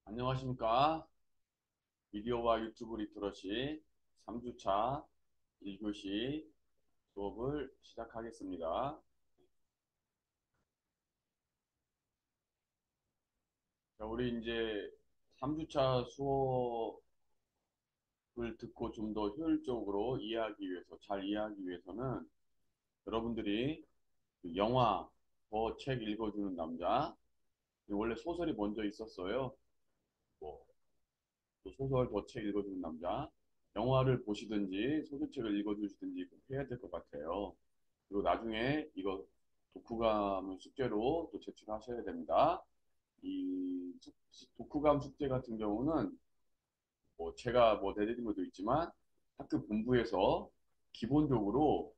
안녕하십니까. 미디어와 유튜브 리터러시 3주차 1교시 수업을 시작하겠습니다. 자, 우리 이제 3주차 수업을 듣고 좀 더 효율적으로 이해하기 위해서, 잘 이해하기 위해서는 여러분들이 그 영화 더 책 읽어주는 남자, 원래 소설이 먼저 있었어요. 뭐, 또 소설 더 책 읽어주는 남자, 영화를 보시든지 소설책을 읽어주시든지 꼭 해야 될 것 같아요. 그리고 나중에 이거 독후감 숙제로 또 제출하셔야 됩니다. 이 독후감 숙제 같은 경우는 뭐 제가 뭐 내드린 것도 있지만 학교 본부에서 기본적으로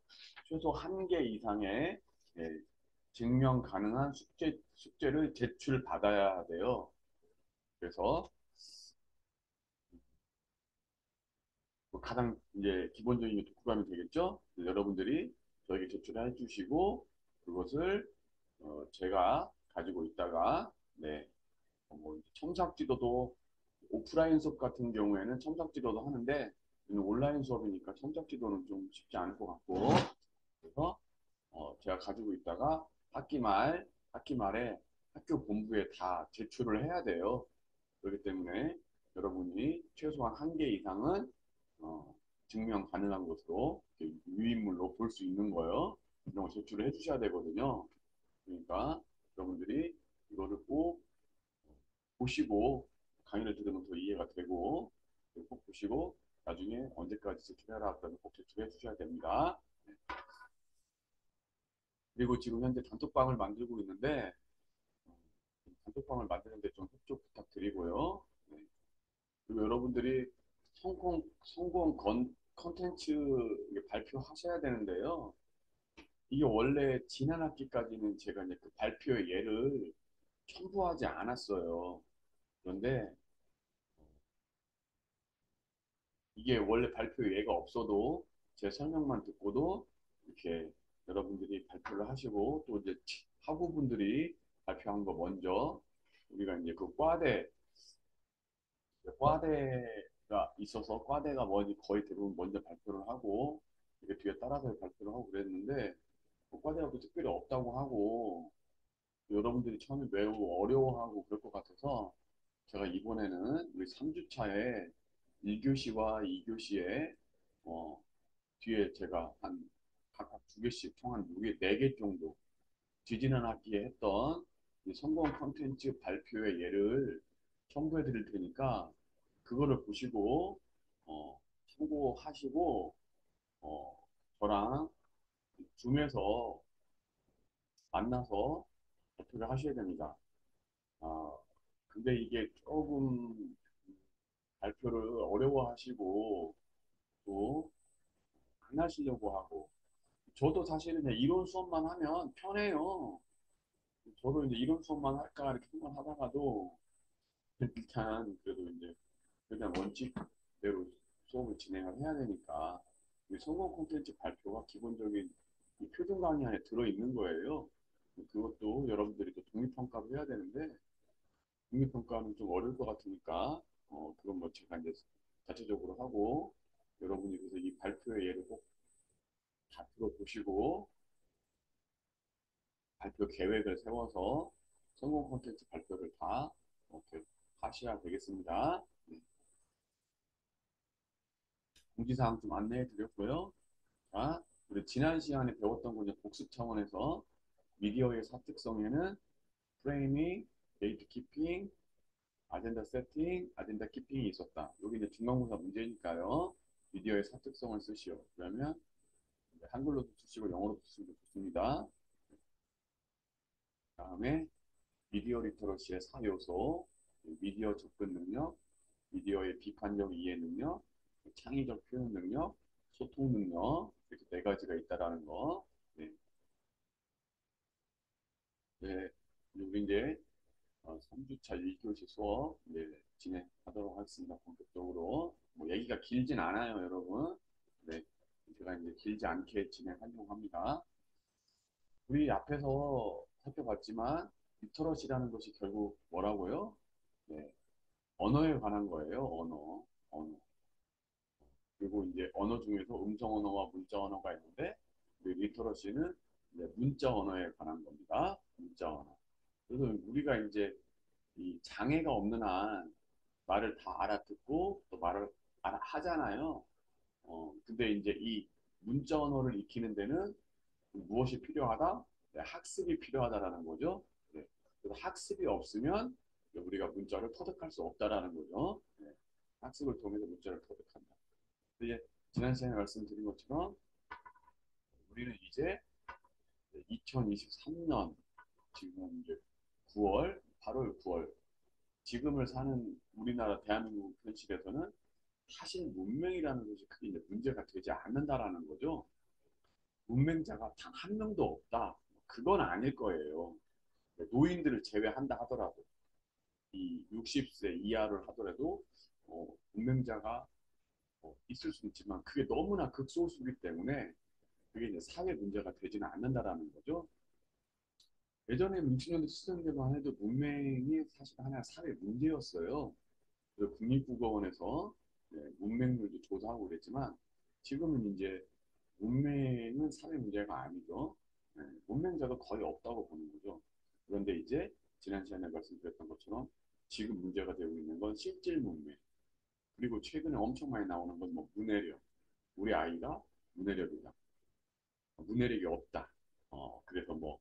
최소 한 개 이상의 예, 증명 가능한 숙제를 제출받아야 돼요. 그래서 뭐 가장 이제 기본적인 게 독후감이 되겠죠. 여러분들이 저에게 제출해 주시고 그것을 제가 가지고 있다가 네, 뭐 첨삭 지도도 오프라인 수업 같은 경우에는 첨삭 지도도 하는데 이는 온라인 수업이니까 첨삭 지도는 좀 쉽지 않을 것 같고 그래서 제가 가지고 있다가 학기 말에 학교 본부에 다 제출을 해야 돼요. 그렇기 때문에 여러분이 최소한 한 개 이상은 어, 증명 가능한 것으로 유인물로 볼 수 있는 거예요. 이런 거 제출을 해주셔야 되거든요. 그러니까 여러분들이 이거를 꼭 보시고 강의를 들으면 더 이해가 되고 꼭 보시고 나중에 언제까지 제출해라 그러면 꼭 제출해 주셔야 됩니다. 그리고 지금 현재 단톡방을 만들고 있는데 단톡방을 만드는데 좀 협조 부탁드리고요. 네. 그리고 여러분들이 성공 컨텐츠 발표하셔야 되는데요. 이게 원래 지난 학기까지는 제가 이제 그 발표의 예를 첨부하지 않았어요. 그런데 이게 원래 발표 예가 없어도 제 설명만 듣고도 이렇게 여러분들이 발표를 하시고 또 이제 학우분들이 발표한 거 먼저 우리가 이제 그 과대가 있어서 과대가 뭐지 거의 대부분 먼저 발표를 하고 이게 뒤에 따라서 발표를 하고 그랬는데 그 과대가 또 특별히 없다고 하고 여러분들이 처음에 매우 어려워하고 그럴 것 같아서 제가 이번에는 우리 3주차에 1교시와 2교시에 뒤에 제가 한 각각 두 개씩 총 한 4개 정도 뒤지는 학기에 했던 이 성공 콘텐츠 발표의 예를 첨부해 드릴 테니까 그거를 보시고 참고하시고 어, 저랑 줌에서 만나서 발표를 하셔야 됩니다. 아, 근데 이게 조금 발표를 어려워하시고 또 안 하시려고 하고 저도 사실은 그냥 이론 수업만 하면 편해요. 저도 이제 이론 수업만 할까 이렇게 생각하다가도 일단 그래도 이제 그냥 원칙대로 수업을 진행을 해야 되니까 이 성공 콘텐츠 발표가 기본적인 이 표준 강의 안에 들어있는 거예요. 그것도 여러분들이 또 독립평가를 해야 되는데 독립평가는 좀 어려울 것 같으니까 그건 뭐 제가 이제 자체적으로 하고 여러분이 그래서 이 발표의 예를 꼭 다 들어보시고 발표 계획을 세워서 성공 콘텐츠 발표를 다 이렇게 하셔야 되겠습니다. 네. 공지사항 좀 안내해 드렸고요. 자, 우리 지난 시간에 배웠던 거 이제 복습 차원에서 미디어의 사특성에는 프레이밍, 데이트 키핑, 아젠다 세팅, 아젠다 키핑이 있었다. 여기 이제 중간고사 문제니까요. 미디어의 사특성을 쓰시오. 그러면 한글로도 쓰시고 영어로도 쓰시면 좋습니다. 다음에 미디어 리터러시의 4요소, 미디어 접근 능력, 미디어의 비판적 이해 능력, 창의적 표현 능력, 소통 능력 이렇게 네 가지가 있다라는 거. 네, 네, 우리 이제 3주차 1교시 수업 이제 진행하도록 하겠습니다. 본격적으로 뭐 얘기가 길진 않아요, 여러분. 네, 제가 이제 길지 않게 진행하려고 합니다. 우리 앞에서 살펴봤지만 리터러시라는 것이 결국 뭐라고요? 네, 언어에 관한 거예요. 언어. 그리고 이제 언어 중에서 음성 언어와 문자 언어가 있는데 우리 리터러시는 이제 문자 언어에 관한 겁니다. 문자 언어. 그래서 우리가 이제 이 장애가 없는 한 말을 다 알아듣고 또 말을 하잖아요. 근데 이제 이 문자 언어를 익히는 데는 무엇이 필요하다? 네, 학습이 필요하다라는 거죠. 네. 그래서 학습이 없으면 우리가 문자를 터득할 수 없다라는 거죠. 네. 학습을 통해서 문자를 터득한다. 근데 지난 시간에 말씀드린 것처럼 우리는 이제 2023년 지금 이제 9월, 8월, 9월 지금을 사는 우리나라 대한민국 현실에서는 사실 문맹이라는 것이 크게 이제 문제가 되지 않는다라는 거죠. 문맹자가 단 한 명도 없다. 그건 아닐 거예요. 노인들을 제외한다 하더라도 이 60세 이하를 하더라도 문맹자가 있을 수 있지만 그게 너무나 극소수이기 때문에 그게 이제 사회 문제가 되지는 않는다라는 거죠. 예전에 60년대 70년대만 해도 문맹이 사실 하나의 사회 문제였어요. 그래서 국립국어원에서 문맹률도 조사하고 그랬지만 지금은 이제 문맹은 사회 문제가 아니죠. 문맹자도 거의 없다고 보는 거죠. 그런데 이제 지난 시간에 말씀드렸던 것처럼 지금 문제가 되고 있는 건 실질 문맹. 그리고 최근에 엄청 많이 나오는 건 뭐 문해력. 우리 아이가 문해력이다. 문해력이 없다. 그래서 뭐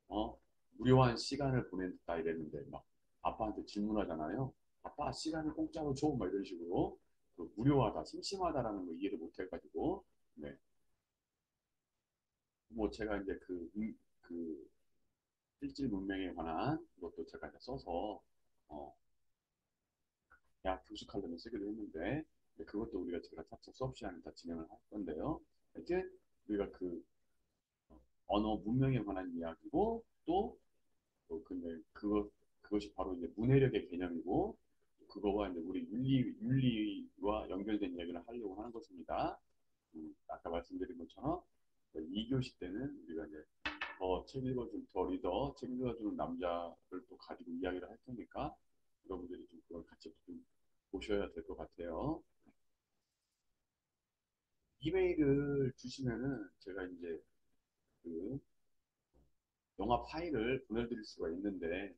어, 무료한 시간을 보냈다 이랬는데 막 아빠한테 질문하잖아요. 아빠 시간을 공짜로 줘? 막 이런 식으로 그 무료하다, 심심하다라는 거 이해를 못 해가지고 네. 뭐 제가 이제 그 실질 문명에 관한 것도 제가 이제 써서 어, 대학 교수칼럼에 쓰기도 했는데 네, 그것도 우리가 제가 차차 수업 시간에 다 진행을 할 건데요. 이제 우리가 그 언어 문명에 관한 이야기고 또 근데 그것이 바로 이제 문해력의 개념이고 그거와 이제 우리 윤리와 연결된 이야기를 하려고 하는 것입니다. 아까 말씀드린 것처럼 2교시 때는 우리가 이제 더 리더, 책 읽어주는 남자를 또 가지고 이야기를 할 테니까 여러분들이 좀 그걸 같이 좀 보셔야 될 것 같아요. 이메일을 주시면은 제가 이제 그 영화 파일을 보내드릴 수가 있는데,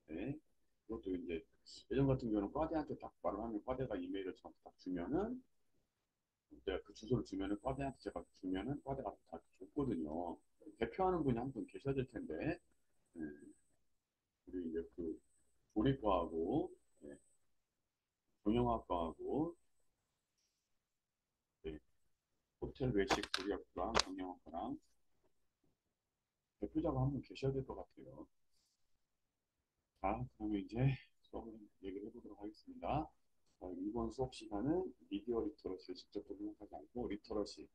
네. 그것도 이제 예전 같은 경우는 과대한테 딱 말을 하면 과대가 이메일을 저한테 딱 주면은 내가 그 주소를 주면은 과대한테 제가 주면은 과대가 다 줬거든요. 대표하는 분이 한 분 계셔야 될 텐데, 네. 우리 이제 그 조리과하고 네. 경영학과하고 네. 호텔 외식 조리학과랑 경영학과랑 대표자가 한 분 계셔야 될 것 같아요. 자, 그러면 이제 수업을 얘기를 해보도록 하겠습니다. 자, 이번 수업 시간은 미디어 리터러시를 직접 적용하지 않고 리터러시,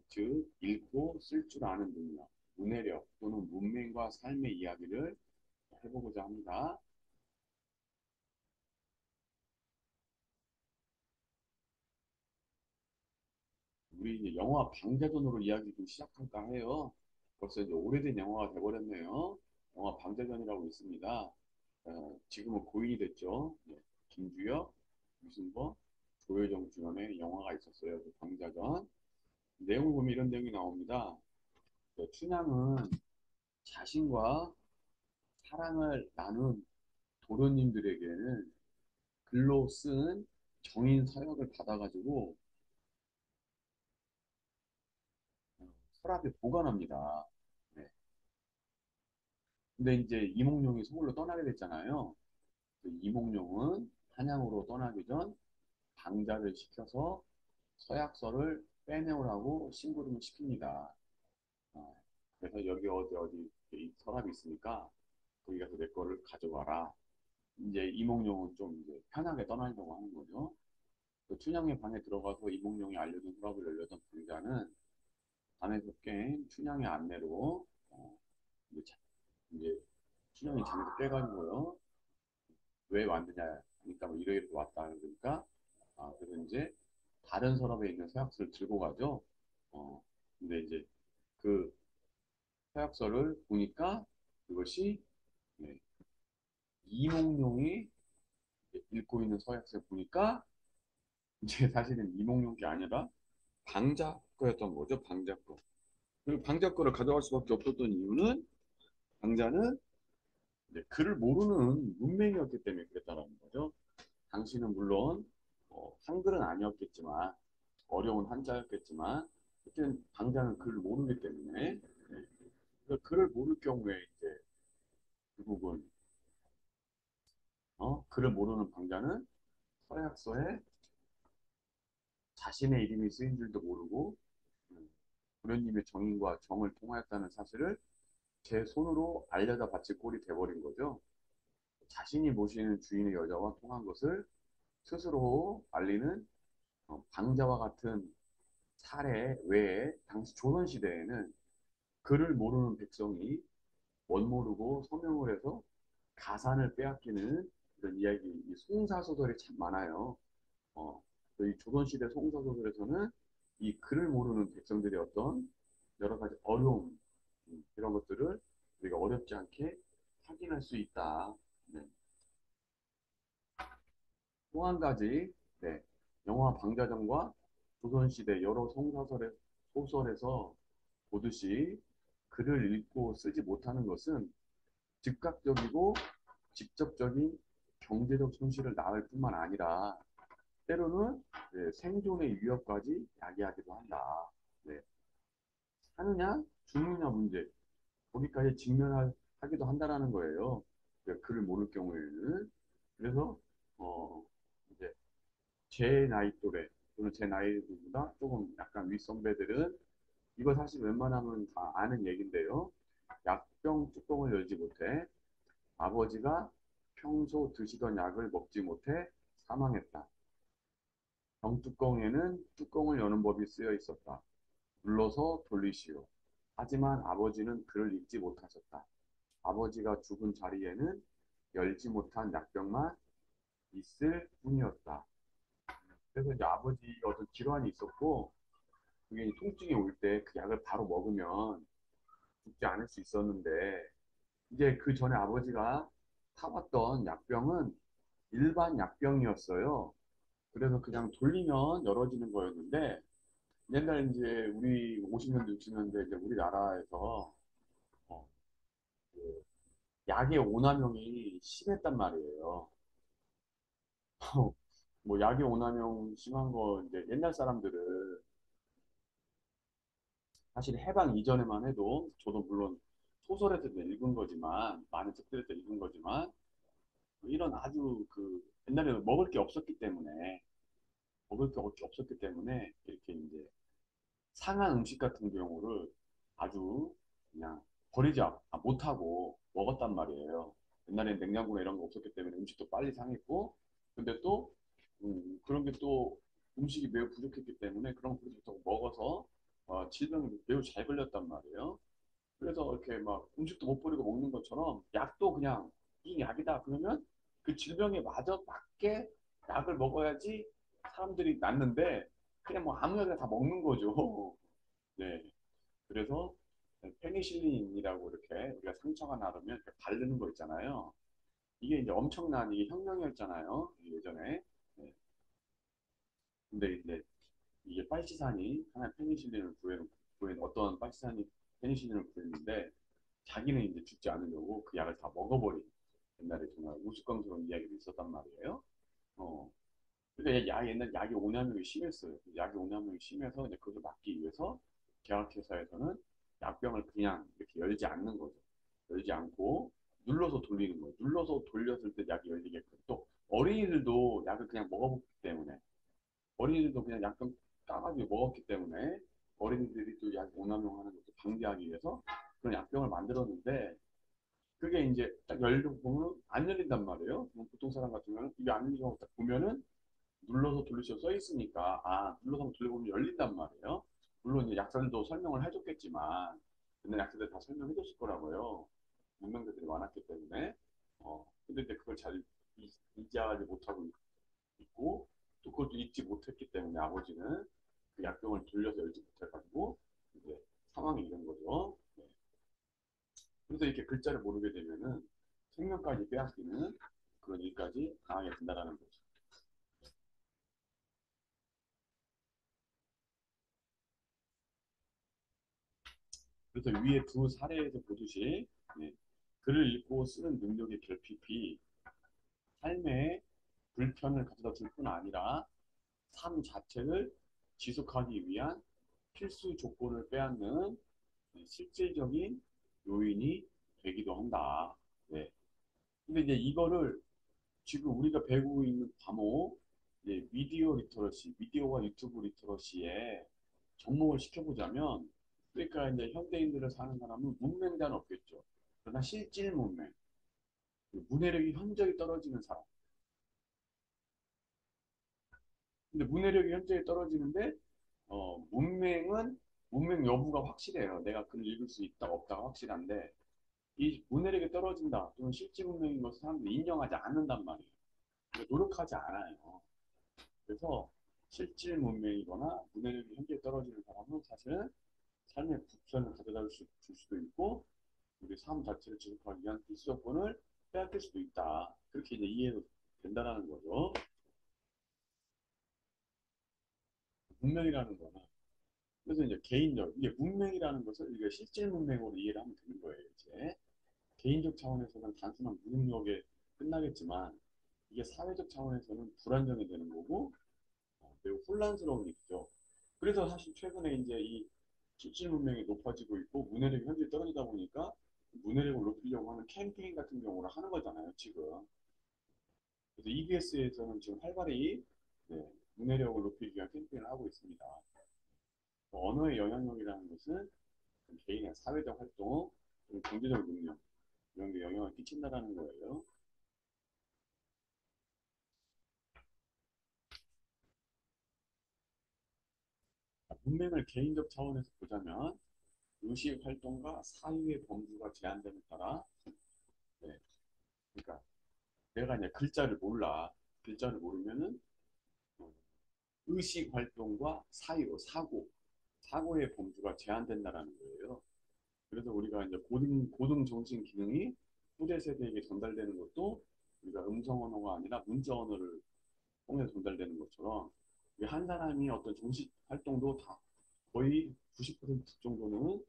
즉 읽고 쓸 줄 아는 능력, 문해력 또는 문맹과 삶의 이야기를 해보고자 합니다. 우리 이제 영화 방대전으로 이야기 좀 시작할까 해요. 벌써 이제 오래된 영화가 돼버렸네요. 영화 방대전이라고 있습니다. 지금은 고인이 됐죠. 네. 김주혁, 유승범, 조효정 주연의 영화가 있었어요. 그 방자전. 내용을 보면 이런 내용이 나옵니다. 춘향은 자신과 사랑을 나눈 도련님들에게는 글로 쓴 정인 서약을 받아가지고 서랍에 보관합니다. 네. 근데 이제 이몽룡이 서울로 떠나게 됐잖아요. 그 이몽룡은 한양으로 떠나기 전 방자를 시켜서 서약서를 빼내오라고 심부름을 시킵니다. 그래서 여기 어디 이 서랍이 있으니까 거기 가서 내 거를 가져와라. 이제 이몽룡은 좀 이제 편하게 떠나려고 하는 거죠. 그 춘향의 방에 들어가서 이몽룡이 알려준 서랍을 열려던 방자는 밤에서 깬 춘향의 안내로 이제, 이제 춘향이 잠에서 깨가지고요. 왜 왔느냐 하니까 뭐 이러이러 왔다 그러니까 그래서 이제 다른 서랍에 있는 서약서를 들고 가죠. 근데 이제 그 서약서를 보니까 그것이 네, 이몽룡이 읽고 있는 서약서 보니까 이제 사실은 이몽룡 게 아니라 방자 거였던 거죠. 방자 거. 그리고 방자 거를 가져갈 수밖에 없었던 이유는 방자는 이제 글을 모르는 문맹이었기 때문에 그랬다라는 거죠. 당신은 물론 한글은 아니었겠지만 어려운 한자였겠지만 어쨌든 방자는 글을 모르기 때문에 그러니까 글을 모를 경우에 이제 결국은 글을 모르는 방자는 서약서에 자신의 이름이 쓰인 줄도 모르고 음, 도련님의 정인과 정을 통하였다는 사실을 제 손으로 알려다 바칠 꼴이 돼버린 거죠. 자신이 모시는 주인의 여자와 통한 것을 스스로 알리는 방자와 같은 사례 외에 당시 조선시대에는 글을 모르는 백성이 멋모르고 서명을 해서 가산을 빼앗기는 이런 이야기, 이 송사소설이 참 많아요. 어, 이 조선시대 송사소설에서는 이 글을 모르는 백성들의 어떤 여러 가지 어려움, 이런 것들을 우리가 어렵지 않게 확인할 수 있다. 네. 또 한 가지, 네. 영화 방자전과 조선시대 여러 소설에서 보듯이 글을 읽고 쓰지 못하는 것은 즉각적이고 직접적인 경제적 손실을 낳을 뿐만 아니라 때로는 생존의 위협까지 야기하기도 한다. 네. 사느냐 죽느냐 문제 거기까지 직면하기도 한다라는 거예요. 글을 모를 경우에는. 그래서 이제 제 나이 또래 또는 제 나이보다 조금 약간 윗선배들은 이거 사실 웬만하면 다 아는 얘긴데요. 약병 뚜껑을 열지 못해 아버지가 평소 드시던 약을 먹지 못해 사망했다. 병뚜껑에는 뚜껑을 여는 법이 쓰여 있었다. 눌러서 돌리시오. 하지만 아버지는 그를 잊지 못하셨다. 아버지가 죽은 자리에는 열지 못한 약병만 있을 뿐이었다. 그래서 이제 아버지가 어떤 질환이 있었고 그게 통증이 올 때 그 약을 바로 먹으면 죽지 않을 수 있었는데 이제 그 전에 아버지가 타왔던 약병은 일반 약병이었어요. 그래서 그냥 돌리면 열어지는 거였는데 옛날 이제 우리 50년대 60년대 이제 우리나라에서 어, 그 약의 오남용이 심했단 말이에요. 뭐 약의 오남용 심한 거 이제 옛날 사람들은 사실 해방 이전에만 해도 저도 물론 소설에서도 읽은 거지만 많은 책들에서 읽은 거지만 이런 아주 그 옛날에는 먹을 게 없었기 때문에 이렇게 이제 상한 음식 같은 경우를 아주 그냥 못하고 먹었단 말이에요. 옛날엔 냉장고나 이런 거 없었기 때문에 음식도 빨리 상했고, 근데 또, 그런 게 또 음식이 매우 부족했기 때문에 그런 거 부족하고 먹어서 질병이 매우 잘 걸렸단 말이에요. 그래서 이렇게 막 음식도 못 버리고 먹는 것처럼 약도 그냥 무슨 약이다 그러면 그 질병에 맞게 약을 먹어야지 사람들이 낫는데 그냥 뭐 아무 약이나 다 먹는 거죠. 네. 그래서 페니실린이라고 이렇게 우리가 상처가 나면 이렇게 바르는 거 있잖아요. 이게 이제 엄청난 이게 혁명이었잖아요. 예전에. 네. 근데 이제 이게 빨치산이 하나 페니실린을 구해는 어떤 빨치산이 페니실린을 구했는데 자기는 이제 죽지 않으려고 그 약을 다 먹어버린 옛날에 정말 우스꽝스러운 이야기도 있었단 말이에요. 어. 그러니까 옛날 약이 오남용이 심했어요. 약이 오남용이 심해서 이제 그것을 막기 위해서 제약회사에서는 약병을 그냥 이렇게 열지 않는 거죠. 열지 않고 눌러서 돌리는 거예요. 눌러서 돌렸을 때 약이 열리게끔. 또 어린이들도 약을 그냥 먹어봤기 때문에 어린이들도 그냥 약병 까가지고 먹었기 때문에 어린이들이 또 약 오남용하는 것도 방지하기 위해서 그런 약병을 만들었는데 그게 이제 딱 열리고 보면 안 열린단 말이에요. 보통 사람 같은 경우는 이게 안 열리는 거 딱 보면은 눌러서 돌리셔 써 있으니까 눌러서 한번 돌려보면 열린단 말이에요. 물론 이제 약사들도 설명을 해줬겠지만 옛날 약사들 다 설명해줬을 거라고요. 문명자들이 많았기 때문에 근데 이제 그걸 잘 이해하지 못하고 있고 또 그것도 잊지 못했기 때문에 아버지는 그 약병을 돌려서 열지 못해가지고 이제 상황이 이런 거죠. 네. 그래서 이렇게 글자를 모르게 되면은 생명까지 빼앗기는 그런 여기까지 강하게 된다라는 거죠. 그래서 위에 두 사례에서 보듯이 네, 글을 읽고 쓰는 능력의 결핍이 삶에 불편을 가져다 줄 뿐 아니라 삶 자체를 지속하기 위한 필수 조건을 빼앗는 실질적인 요인이 되기도 한다. 네. 근데 이제 이거를 지금 우리가 배우고 있는 과목, 이제 미디어 리터러시, 미디어와 유튜브 리터러시에 접목을 시켜보자면, 그러니까 이제 현대인들을 사는 사람은 문맹자는 없겠죠. 그러나 실질 문맹, 문해력이 현저히 떨어지는 사람. 근데 문해력이 현저히 떨어지는데, 문맹 여부가 확실해요. 내가 글을 읽을 수 있다, 없다가 확실한데, 이 문해력이 떨어진다, 또는 실질 문맹인 것을 사람들이 인정하지 않는단 말이에요. 노력하지 않아요. 그래서 실질 문맹이거나 문해력이 현저히 떨어지는 사람은 사실은 삶의 불편을 가져다 줄 수도 있고, 우리 삶 자체를 지속하기 위한 필수 조건을 빼앗길 수도 있다. 그렇게 이제 이해가 된다는 거죠. 문명이라는 거는 그래서 이제 개인적 이게 문명이라는 것을 이게 실질 문명으로 이해를 하면 되는 거예요. 이제 개인적 차원에서는 단순한 무능력에 끝나겠지만 이게 사회적 차원에서는 불안정이 되는 거고 매우 혼란스러운 일이죠. 그래서 사실 최근에 이제 이 실질 문명이 높아지고 있고 문해력이 현저히 떨어지다 보니까 문해력을 높이려고 하는 캠페인 같은 경우를 하는 거잖아요, 지금. 그래서 EBS에서는 지금 활발히 네, 문해력을 높이기 위한 캠페인을 하고 있습니다. 언어의 영향력이라는 것은 개인의 사회적 활동, 그리고 경제적 능력 이런 게 영향을 끼친다라는 거예요. 문맹을 개인적 차원에서 보자면 의식 활동과 사유의 범주가 제한됨에 따라 네, 그러니까 내가 이제 글자를 몰라. 글자를 모르면은 어, 의식 활동과 사유, 사고의 범주가 제한된다라는 거예요. 그래서 우리가 이제 고등 정신 기능이 후대 세대에게 전달되는 것도 우리가 음성 언어가 아니라 문자 언어를 통해서 전달되는 것처럼 한 사람이 어떤 정식 활동도 다 거의 90% 정도는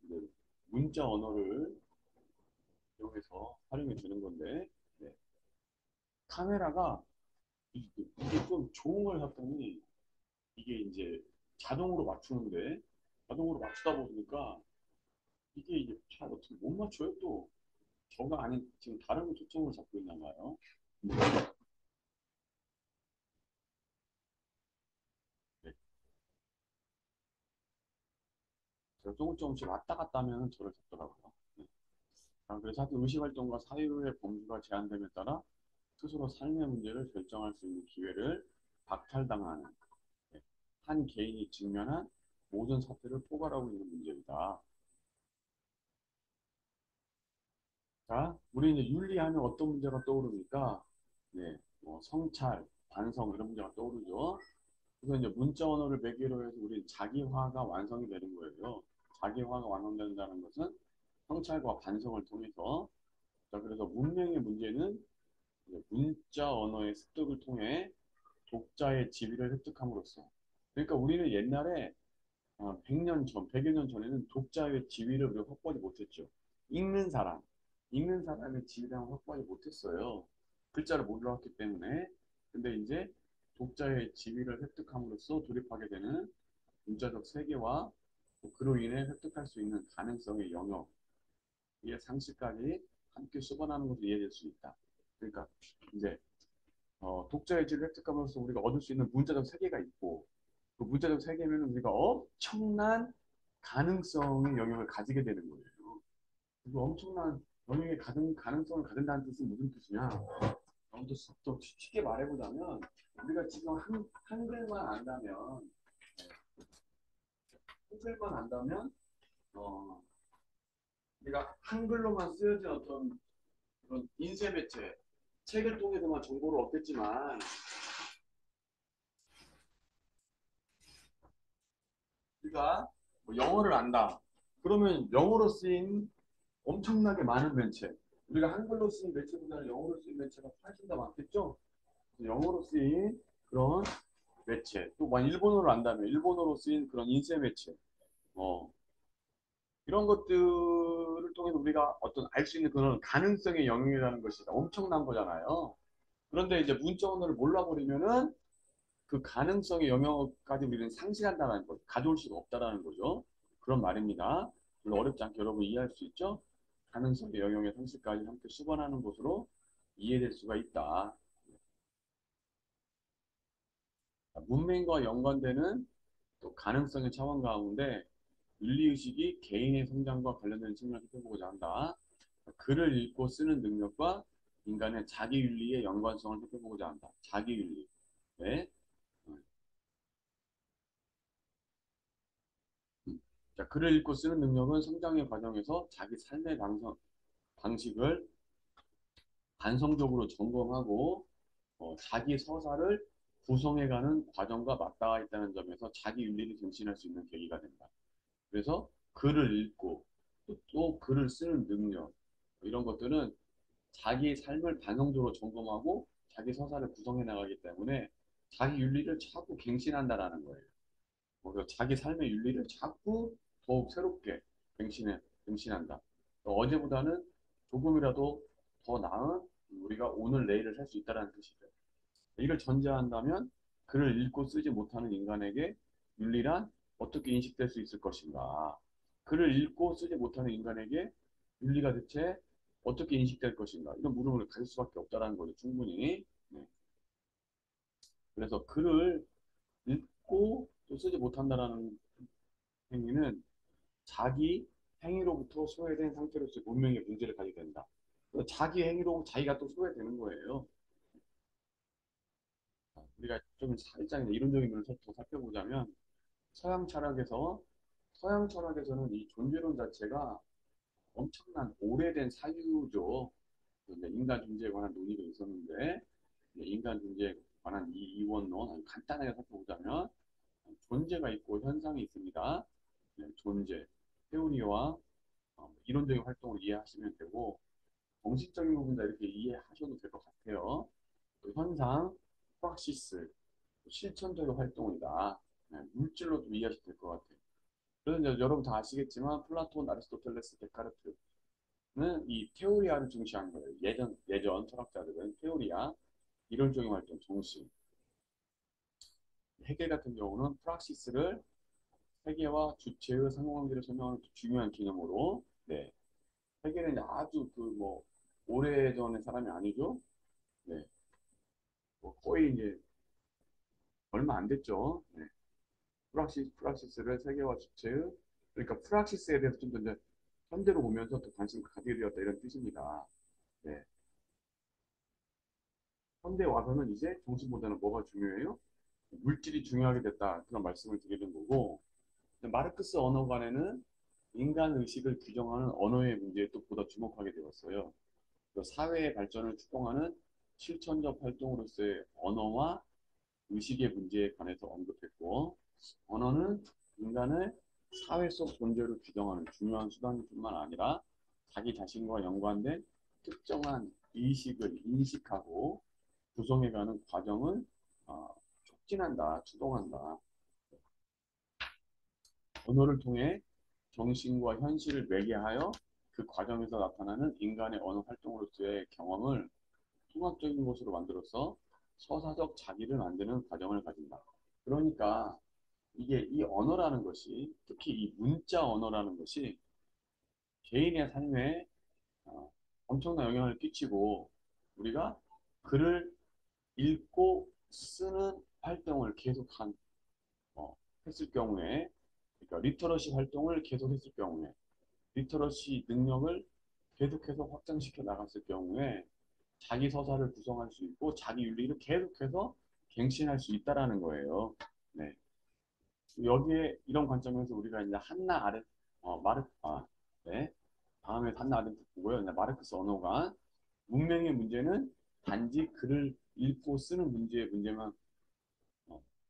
이제 문자 언어를 이용해서 활용이 되는 건데 네. 카메라가 이게 좀 좋은 걸 샀더니 이게 이제 자동으로 맞추는데 자동으로 맞추다 보니까 이게 이제 잘 어떻게 못 맞춰요 또 저가 아닌 지금 다른 초점을 잡고 있나 봐요. 네. 제가 조금씩 왔다 갔다 하면 저를 잡더라고요. 네. 그래서 하여튼 의식활동과 사유의 범주가 제한됨에 따라 스스로 삶의 문제를 결정할 수 있는 기회를 박탈당하는 네. 한 개인이 직면한 모든 사태를 포괄하고 있는 문제이다. 자, 우리 이제 윤리하면 어떤 문제가 떠오릅니까? 네, 뭐 성찰, 반성 이런 문제가 떠오르죠. 그래서 이제 문자 언어를 매개로 해서 우리 자기화가 완성이 되는 거예요. 자기화가 완성된다는 것은 성찰과 반성을 통해서 자, 그래서 문명의 문제는 문자 언어의 습득을 통해 독자의 지위를 획득함으로써 그러니까 우리는 옛날에 100년 전, 100여 년 전에는 독자의 지위를 우리가 확보하지 못했죠. 읽는 사람, 읽는 사람의 지위를 확보하지 못했어요. 글자를 몰랐기 때문에. 근데 이제 독자의 지위를 획득함으로써 돌입하게 되는 문자적 세계와 그로 인해 획득할 수 있는 가능성의 영역, 의 상식까지 함께 수반하는 것으로 이해될 수 있다. 그러니까 이제 독자의 지위를 획득함으로써 우리가 얻을 수 있는 문자적 세계가 있고 그 문자적 세계면 우리가 엄청난 가능성의 영역을 가지게 되는 거예요. 그 엄청난 영역의 가능성을 가진다는 뜻은 무슨 뜻이냐? 또 쉽게 말해보자면 우리가 지금 한글만 안다면 한글만 안다면 어, 우리가 한글로만 쓰여진 어떤 그런 인쇄 매체 책을 통해서만 정보를 얻겠지만 우리가 뭐 영어를 안다. 그러면 영어로 쓰인 엄청나게 많은 매체 우리가 한글로 쓰인 매체보다는 영어로 쓰인 매체가 훨씬 더 많겠죠? 영어로 쓰인 그런 매체, 또 뭐 일본어로 안다면 일본어로 쓰인 그런 인쇄 매체, 어, 이런 것들을 통해서 우리가 어떤 알 수 있는 그런 가능성의 영역이라는 것이 엄청난 거잖아요. 그런데 이제 문자 언어를 몰라버리면은 그 가능성의 영역까지 우리는 상실한다는 거죠. 가져올 수가 없다라는 거죠. 그런 말입니다. 별로 어렵지 않게 여러분 이해할 수 있죠? 가능성의 영역의 상실까지 함께 수반하는 것으로 이해될 수가 있다. 문맹과 연관되는 또 가능성의 차원 가운데 윤리의식이 개인의 성장과 관련된 측면을 살펴보고자 한다. 글을 읽고 쓰는 능력과 인간의 자기윤리의 연관성을 살펴보고자 한다. 자기윤리. 네. 자, 글을 읽고 쓰는 능력은 성장의 과정에서 자기 삶의 방식을 반성적으로 점검하고 자기 서사를 구성해가는 과정과 맞닿아 있다는 점에서 자기 윤리를 증진할 수 있는 계기가 된다. 그래서 글을 읽고 또 글을 쓰는 능력 이런 것들은 자기 삶을 반성적으로 점검하고 자기 서사를 구성해 나가기 때문에 자기 윤리를 자꾸 갱신한다라는 거예요. 그래서 자기 삶의 윤리를 자꾸 더욱 새롭게 갱신한다. 어제보다는 조금이라도 더 나은 우리가 오늘 내일을 살 수 있다는 뜻이죠. 이를 전제한다면 글을 읽고 쓰지 못하는 인간에게 윤리란 어떻게 인식될 수 있을 것인가? 글을 읽고 쓰지 못하는 인간에게 윤리가 대체 어떻게 인식될 것인가? 이런 물음을 가질 수밖에 없다는 거죠, 충분히. 네. 그래서 글을 읽고 또 쓰지 못한다라는 행위는 자기 행위로부터 소외된 상태로서 문명의 문제를 가지게 된다. 자기 행위로 자기가 또 소외되는 거예요. 우리가 좀 살짝 이론적인 면을 더 살펴보자면 서양 철학에서는 이 존재론 자체가 엄청난 오래된 사유죠. 인간 존재에 관한 논의도 있었는데 인간 존재에 관한 이 이원론 아주 간단하게 살펴보자면 존재가 있고 현상이 있습니다. 네, 존재, 테오리와 이론적인 활동을 이해하시면 되고 정신적인 부분도 이렇게 이해하셔도 될 것 같아요. 또 현상, 프락시스, 실천적인 활동이다. 네, 물질로도 이해하셔도 될 것 같아요. 그래서 이제 여러분 다 아시겠지만 플라톤, 아리스토텔레스, 데카르트는 이 테오리아를 중시한 거예요. 예전 철학자들은 테오리아, 이론적인 활동, 정신. 헤겔 같은 경우는 프락시스를 세계와 주체의 상호관계를 설명하는 중요한 개념으로, 네. 헤겔은 아주 그 뭐 오래전의 사람이 아니죠. 네. 뭐 거의 이제 얼마 안 됐죠. 네. 프락시스를 세계와 주체의 그러니까 프락시스에 대해서 좀 더 이제 현대로 보면서 더 관심을 가지게 되었다 이런 뜻입니다. 네. 현대 와서는 이제 정신보다는 뭐가 중요해요? 물질이 중요하게 됐다 그런 말씀을 드리는 거고 마르크스 언어관에는 인간 의식을 규정하는 언어의 문제에 또 보다 주목하게 되었어요. 사회의 발전을 추동하는 실천적 활동으로서의 언어와 의식의 문제에 관해서 언급했고 언어는 인간을 사회 속 존재로 규정하는 중요한 수단뿐만 아니라 자기 자신과 연관된 특정한 의식을 인식하고 구성해가는 과정을 어, 촉진한다, 추동한다. 언어를 통해 정신과 현실을 매개하여 그 과정에서 나타나는 인간의 언어 활동으로서의 경험을 통합적인 것으로 만들어서 서사적 자기를 만드는 과정을 가진다. 그러니까 이게 이 언어라는 것이 특히 이 문자 언어라는 것이 개인의 삶에 엄청난 영향을 끼치고 우리가 글을 읽고 쓰는 활동을 계속한 했을 경우에 그러니까 리터러시 활동을 계속했을 경우에 리터러시 능력을 계속해서 확장시켜 나갔을 경우에 자기 서사를 구성할 수 있고 자기 윤리를 계속해서 갱신할 수 있다라는 거예요. 네. 여기에 이런 관점에서 우리가 이제 한나 아렌 네. 다음에 한나 아렌트 보고요. 이제 마르크스 언어가 문명의 문제는 단지 글을 읽고 쓰는 문제만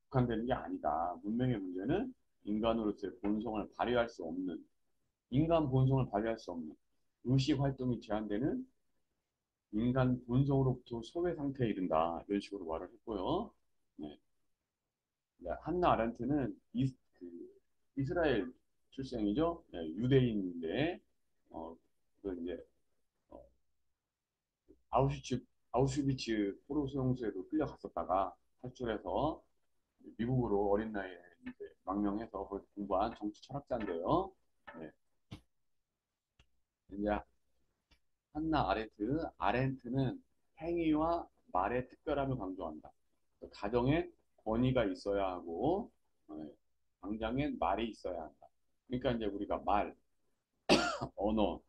국한되는 게 아니다. 문명의 문제는 인간으로서의 본성을 발휘할 수 없는 인간 본성을 발휘할 수 없는 의식 활동이 제한되는 인간 본성으로부터 소외 상태에 이른다. 이런 식으로 말을 했고요. 네. 네, 한나 아렌트는 이스라엘 출생이죠. 네, 유대인인데 그 이제 어, 아우슈츠 아우슈비츠 포로 수용소에도 끌려갔었다가 탈출해서 미국으로 어린 나이에 이제 망명해서 거기서 공부한 정치 철학자인데요. 네, 이제 한나 아렌트는 행위와 말의 특별함을 강조한다. 가정에 권위가 있어야 하고 네, 당장엔 말이 있어야 한다. 그러니까 이제 우리가 말, 언어,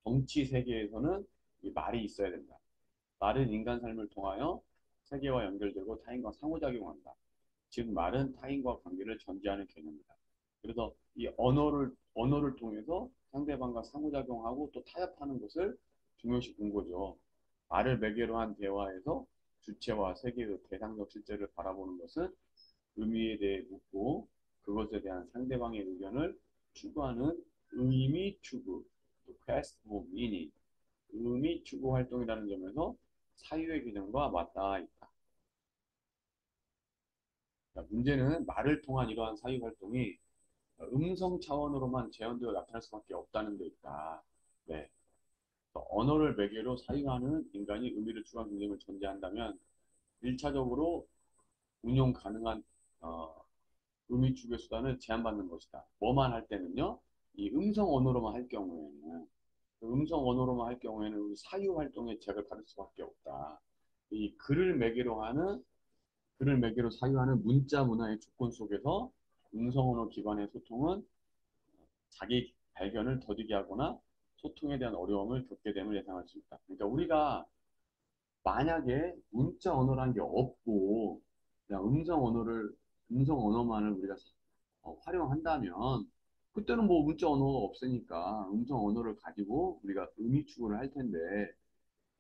정치 세계에서는 이 말이 있어야 된다. 말은 인간 삶을 통하여 세계와 연결되고 타인과 상호작용한다. 즉 말은 타인과 관계를 전제하는 개념이다. 그래서 이 언어를 통해서 상대방과 상호작용하고 또 타협하는 것을 중요시 본 거죠. 말을 매개로 한 대화에서 주체와 세계의 대상적 실제를 바라보는 것은 의미에 대해 묻고 그것에 대한 상대방의 의견을 추구하는 의미 추구, quest for meaning, 의미 추구 활동이라는 점에서 사유의 개념과 맞닿아 있다. 그러니까 문제는 말을 통한 이러한 사유 활동이 음성 차원으로만 제한되어 나타날 수밖에 없다는 데 있다. 네. 언어를 매개로 사용하는 인간이 의미를 추구하는 개념을 전제한다면 1차적으로 운용 가능한 어, 의미 추구의 수단을 제한받는 것이다. 뭐만 할 때는요. 이 음성 언어로만 할 경우에는 음성 언어로만 할 경우에는 우리 사유 활동의 제약을 받을 수밖에 없다. 이 글을 매개로 사유하는 문자 문화의 조건 속에서 음성 언어 기반의 소통은 자기 발견을 더디게 하거나 소통에 대한 어려움을 겪게 됨을 예상할 수 있다. 그러니까 우리가 만약에 문자 언어라는 게 없고 그냥 음성 언어만을 우리가 활용한다면 그때는 뭐 문자 언어가 없으니까 음성 언어를 가지고 우리가 의미 추구를 할 텐데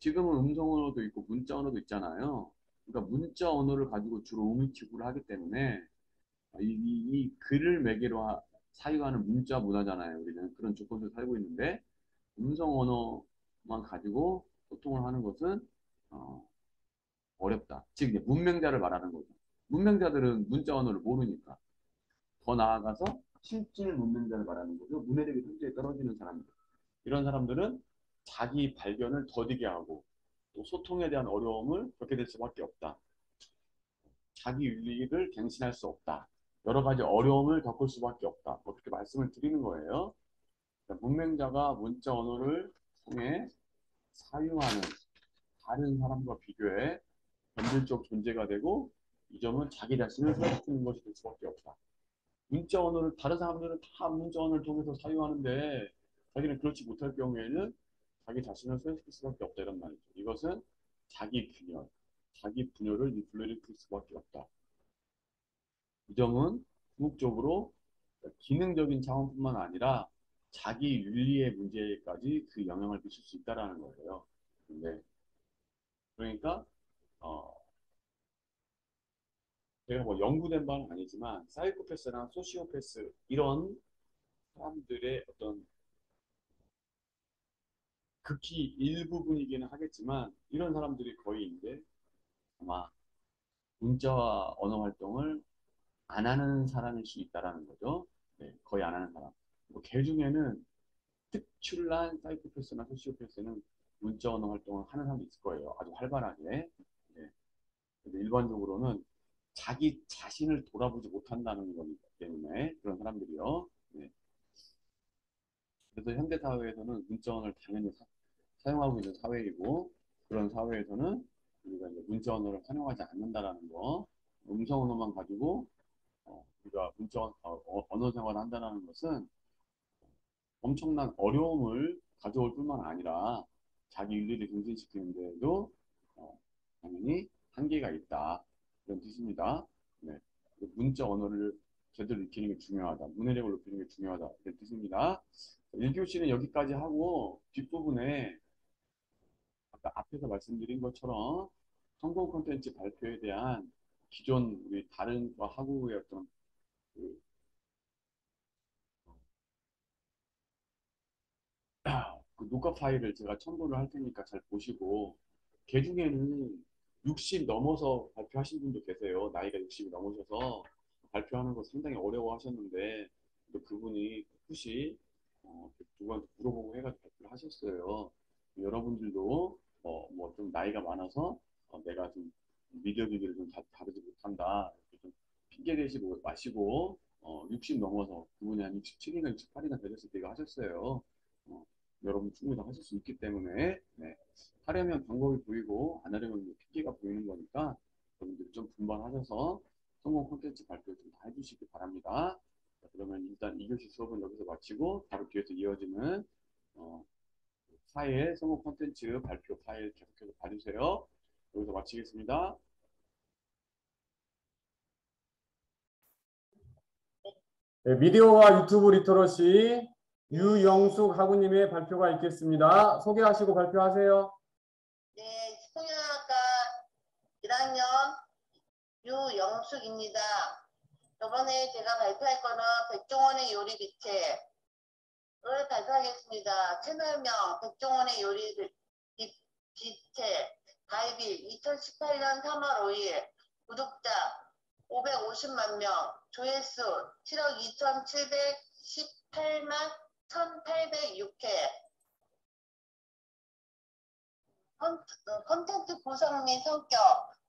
지금은 음성 언어도 있고 문자 언어도 있잖아요. 그러니까 문자 언어를 가지고 주로 의미 추구를 하기 때문에 이 글을 매개로 사용하는 문자 문화잖아요. 우리는 그런 조건 속에 살고 있는데 음성 언어만 가지고 소통을 하는 것은 어, 어렵다. 즉 이제 문맹자를 말하는 거죠. 문맹자들은 문자 언어를 모르니까 더 나아가서 실질 문맹자를 말하는 거죠. 문해력이 현저히 떨어지는 사람들. 이런 사람들은 자기 발견을 더디게 하고 또 소통에 대한 어려움을 겪게 될 수밖에 없다. 자기 윤리를 갱신할 수 없다. 여러 가지 어려움을 겪을 수밖에 없다. 그렇게 말씀을 드리는 거예요. 그러니까 문맹자가 문자 언어를 통해 사유하는 다른 사람과 비교해 변질적 존재가 되고 이 점은 자기 자신을 소외시키는 것이 될 수밖에 없다. 문자 언어를 다른 사람들은 다 문자 언어를 통해서 사용하는데 자기는 그렇지 못할 경우에는 자기 자신을 소외시킬 수밖에 없다 이런 말이죠. 이것은 자기 분열을 불러일으킬 수밖에 없다. 이 점은 궁극적으로 기능적인 차원뿐만 아니라 자기 윤리의 문제까지 그 영향을 미칠 수 있다라는 거예요. 근데 그러니까 어, 제가 뭐 연구된 바는 아니지만 사이코패스나 소시오패스 이런 사람들의 어떤 극히 일부분이기는 하겠지만 이런 사람들이 거의인데 아마 문자와 언어 활동을 안 하는 사람일 수 있다라는 거죠. 네, 거의 안 하는 사람. 뭐개 중에는 특출난 사이코패스나 소시오패스는 문자 언어 활동을 하는 사람도 있을 거예요. 아주 활발하게. 네. 근데 일반적으로는 자기 자신을 돌아보지 못한다는 거기 때문에 그런 사람들이요. 네. 그래서 현대 사회에서는 문자 언어를 당연히 사용하고 있는 사회이고 그런 사회에서는 우리가 이제 문자 언어를 활용하지 않는다라는 거, 음성 언어만 가지고 우리가 언어 생활을 한다는 것은 엄청난 어려움을 가져올 뿐만 아니라 자기 윤리를 증진시키는 데에도 당연히 한계가 있다. 이런 뜻입니다. 네. 문자 언어를 제대로 익히는 게 중요하다. 문해력을 높이는 게 중요하다. 이런 뜻입니다. 1교시는 여기까지 하고 뒷부분에 아까 앞에서 말씀드린 것처럼 성공 콘텐츠 발표에 대한 기존 우리 다른 하고의 어떤 그 그 녹화 파일을 제가 첨부를 할 테니까 잘 보시고, 개 중에는 60 넘어서 발표하신 분도 계세요. 나이가 60이 넘으셔서 발표하는 거 상당히 어려워하셨는데, 또 그분이 혹시 누구한테 물어보고 해가지고 발표를 하셨어요. 여러분들도 뭐 좀 나이가 많아서 내가 좀 미디어 기기를 좀 다루지 못한다. 이렇게 좀 핑계 대시고 마시고 60 넘어서 그분이 한 67이나 68이나 되셨을 때가 하셨어요. 어, 여러분 충분히 다 하실 수 있기 때문에 네. 하려면 방법이 보이고 안 하려면 핑계가 보이는 거니까 여러분들이 좀 분발하셔서 성공 콘텐츠 발표 좀 다 해주시기 바랍니다. 자, 그러면 일단 2교시 수업은 여기서 마치고 바로 뒤에서 이어지는 어, 파일, 성공 콘텐츠 발표 파일 계속해서 봐주세요. 여기서 마치겠습니다. 네, 미디어와 유튜브 리터러시 유영숙 학우님의 발표가 있겠습니다. 소개하시고 발표하세요. 네, 통영학과 1학년 유영숙입니다. 이번에 제가 발표할 거는 백종원의 요리 빛을 발표하겠습니다. 채널명 백종원의 요리 빛의 가입일 2018년 3월 5일 구독자 550만 명 조회수 7억 2,718만 1,806회 콘텐츠 구성 및 성격,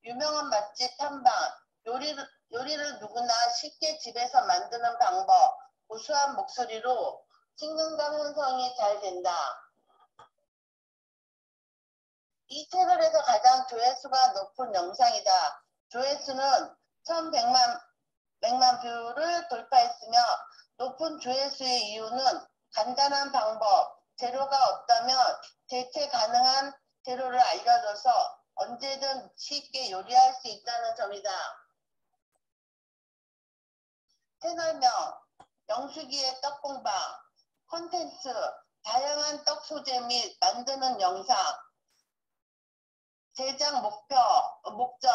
유명한 맛집 탐방, 요리를 누구나 쉽게 집에서 만드는 방법, 우수한 목소리로 친근감 형성이 잘 된다. 이 채널에서 가장 조회수가 높은 영상이다. 조회수는 1,100만 뷰를 돌파했으며 높은 조회수의 이유는 간단한 방법, 재료가 없다면 대체 가능한 재료를 알려줘서 언제든 쉽게 요리할 수 있다는 점이다. 채널명 영숙이의 떡공방 콘텐츠 다양한 떡 소재 및 만드는 영상 제작 목적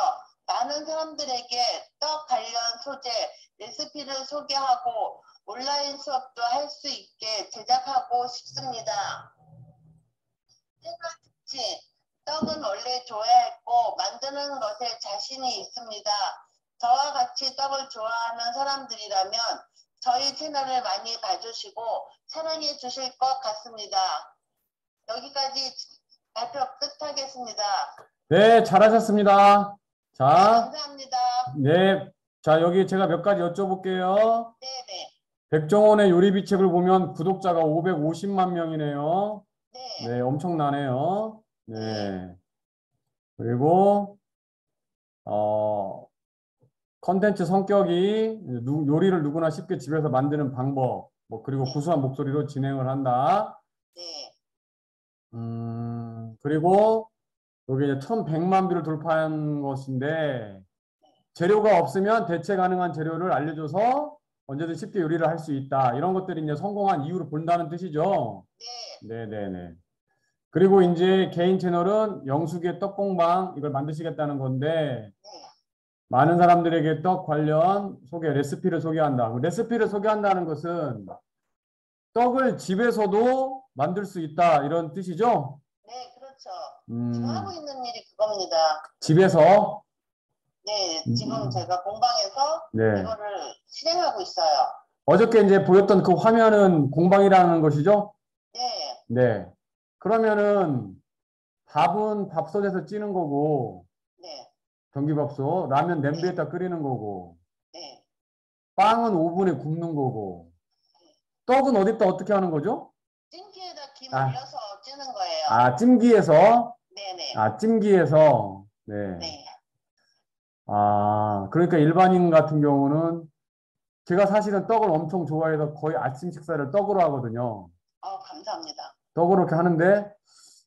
많은 사람들에게 떡 관련 소재 레시피를 소개하고 온라인 수업도 할 수 있게 제작하고 싶습니다. 채널 특징 떡은 원래 좋아했고 만드는 것에 자신이 있습니다. 저와 같이 떡을 좋아하는 사람들이라면 저희 채널을 많이 봐주시고 사랑해 주실 것 같습니다. 여기까지 발표 끝하겠습니다. 네, 잘하셨습니다. 네, 자, 감사합니다. 네, 자 여기 제가 몇 가지 여쭤볼게요. 네네. 백종원의 요리 비책을 보면 구독자가 550만 명이네요. 네. 네, 엄청나네요. 네. 그리고 컨텐츠 성격이 요리를 누구나 쉽게 집에서 만드는 방법, 뭐 그리고 구수한 목소리로 진행을 한다. 네. 그리고 여기 이제 1,100만 뷰를 돌파한 것인데 재료가 없으면 대체 가능한 재료를 알려줘서 언제든 쉽게 요리를 할 수 있다. 이런 것들이 이제 성공한 이유를 본다는 뜻이죠. 네. 네네네. 그리고 이제 개인 채널은 영숙의 떡공방 이걸 만드시겠다는 건데 많은 사람들에게 떡 관련 레시피를 소개한다. 레시피를 소개한다는 것은 떡을 집에서도 만들 수 있다 이런 뜻이죠? 네, 그렇죠. 지금 하고 있는 일이 그겁니다. 집에서? 네, 지금 제가 공방에서 네. 이거를 실행하고 있어요. 어저께 이제 보였던 그 화면은 공방이라는 것이죠? 네. 네. 그러면은 밥은 밥솥에서 찌는 거고, 네. 전기밥솥, 라면 냄비에다 끓이는 거고, 네. 빵은 오븐에 굽는 거고, 떡은 어디다 어떻게 하는 거죠? 찜기에다 김 올려서 찌는 거예요. 아, 찜기에서? 네네. 아, 찜기에서. 네. 네. 아, 그러니까 일반인 같은 경우는 제가 사실은 떡을 엄청 좋아해서 거의 아침 식사를 떡으로 하거든요. 감사합니다. 떡으로 이렇게 하는데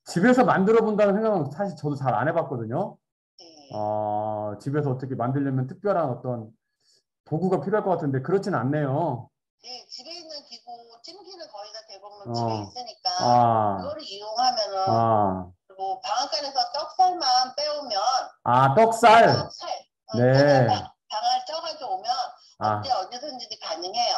집에서 만들어 본다는 생각은 사실 저도 잘 안 해봤거든요. 네. 집에서 어떻게 만들려면 특별한 어떤 도구가 필요할 것 같은데 그렇진 않네요. 네, 집에 있는 기구, 찜기는 거의 다 대부분 집에 있으니까 그거를 이용하면은 그리고 방앗간에서 떡살만 빼오면 떡살. 떡살. 네. 방알 쪄가지고 오면 어디든지 가능해요.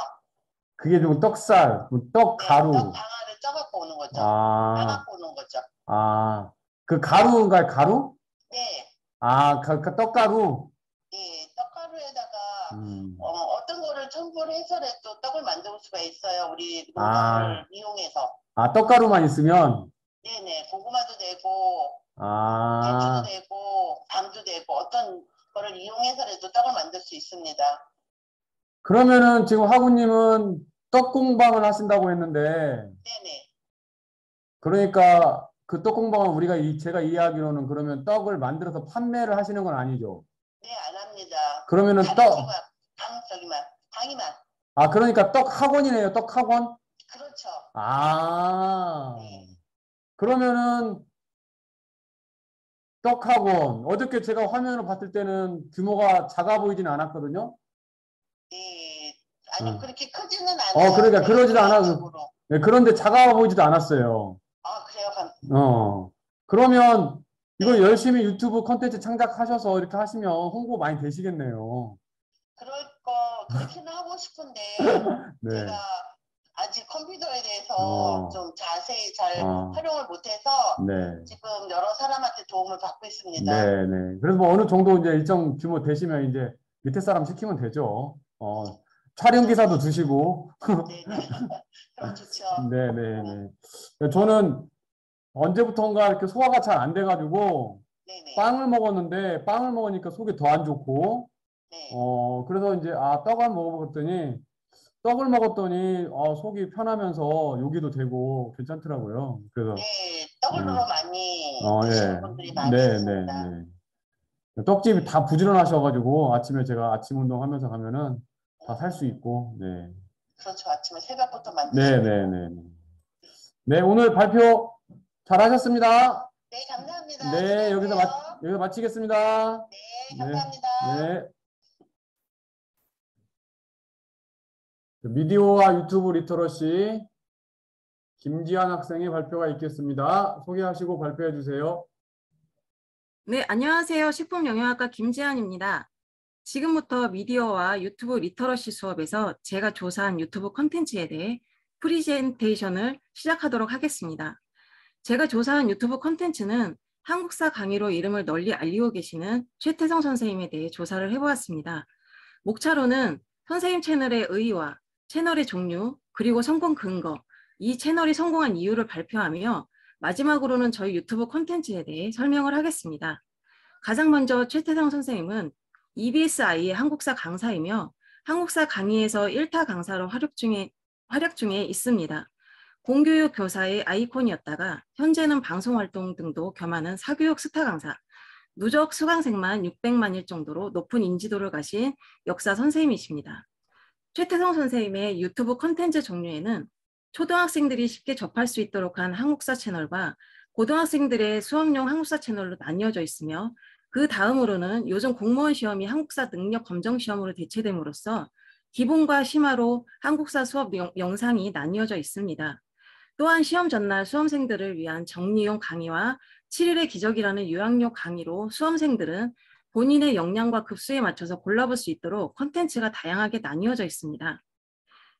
그게 좀 떡살, 떡 가루. 떡 방알을 쪄갖고 오는 거죠. 거죠. 아, 따갖고 오는 거죠. 아, 그 가루인가요? 가루? 네, 아, 그 떡가루? 예, 떡가루에다가 음. 어떤 거를 첨부를 해서라도 떡을 만들 수가 있어요. 우리 아, 농산물 이용해서. 아, 떡가루만 있으면? 네네, 고구마도 되고, 대추도 아, 되고, 밤도 되고, 어떤 거를 이용해서라도 떡을 만들 수 있습니다. 그러면은 지금 화구님은 떡 공방을 하신다고 했는데, 네네. 그러니까 그 떡 공방은 제가 이해하기로는 그러면 떡을 만들어서 판매를 하시는 건 아니죠? 네, 안 합니다. 그러면은 가르치만, 강의만. 그러니까 떡 학원이네요, 떡 학원? 그렇죠. 아, 네. 그러면은 떡 학원. 어저께 제가 화면으로 봤을 때는 규모가 작아 보이진 않았거든요? 네. 아니요, 응. 그렇게 크지는 않아요. 그러니까 제가 그러지도 않아. 개인적으로. 네, 그런데 작아 보이지도 않았어요. 아, 그래요? 어. 그러면 이거 네. 열심히 유튜브 컨텐츠 창작하셔서 이렇게 하시면 홍보 많이 되시겠네요. 그렇게는 하고 싶은데, 제가 네. 아직 컴퓨터에 대해서 어, 좀 자세히 잘 어, 활용을 못해서 네. 지금 여러 사람한테 도움을 받고 있습니다. 네, 네. 그래서 뭐 어느 정도 이제 일정 규모 되시면 이제 밑에 사람 시키면 되죠. 촬영 그럼 기사도 좋죠. 주시고. 네네. 그럼 좋죠. 네, 네, 네. 네. 저는 언제부턴가 이렇게 소화가 잘 안 돼가지고 네네. 빵을 먹었는데 빵을 먹으니까 속이 더 안 좋고 네. 그래서 이제 떡을 먹어봤더니 떡을 먹었더니 속이 편하면서 요기도 되고 괜찮더라고요. 그래서 네. 떡을 음, 넣어 많이 드시는 예, 분들이 많이 네, 네, 있습니다. 네. 떡집이 다 부지런하셔가지고 아침에 제가 아침 운동하면서 가면은 다 살 수 있고 네, 그렇죠. 아침에 새벽부터 네, 만드시면 네, 되고. 네, 네. 네, 오늘 발표 잘하셨습니다. 네, 감사합니다. 네, 수고하세요. 여기서 마치겠습니다. 네, 네, 감사합니다. 네. 미디어와 유튜브 리터러시 김지한 학생의 발표가 있겠습니다. 소개하시고 발표해 주세요. 네, 안녕하세요. 식품영양학과 김지한입니다. 지금부터 미디어와 유튜브 리터러시 수업에서 제가 조사한 유튜브 콘텐츠에 대해 프리젠테이션을 시작하도록 하겠습니다. 제가 조사한 유튜브 콘텐츠는 한국사 강의로 이름을 널리 알리고 계시는 최태성 선생님에 대해 조사를 해보았습니다. 목차로는 선생님 채널의 의의와 채널의 종류, 그리고 성공 근거, 이 채널이 성공한 이유를 발표하며 마지막으로는 저희 유튜브 콘텐츠에 대해 설명을 하겠습니다. 가장 먼저 최태성 선생님은 EBSI의 한국사 강사이며 한국사 강의에서 1타 강사로 활약 중에 있습니다. 공교육 교사의 아이콘이었다가 현재는 방송활동 등도 겸하는 사교육 스타 강사, 누적 수강생만 600만일 정도로 높은 인지도를 가신 역사 선생님이십니다. 최태성 선생님의 유튜브 콘텐츠 종류에는 초등학생들이 쉽게 접할 수 있도록 한 한국사 채널과 고등학생들의 수업용 한국사 채널로 나뉘어져 있으며 그 다음으로는 요즘 공무원 시험이 한국사 능력 검정 시험으로 대체됨으로써 기본과 심화로 한국사 수업 영상이 나뉘어져 있습니다. 또한 시험 전날 수험생들을 위한 정리용 강의와 7일의 기적이라는 요약용 강의로 수험생들은 본인의 역량과 급수에 맞춰서 골라볼 수 있도록 콘텐츠가 다양하게 나뉘어져 있습니다.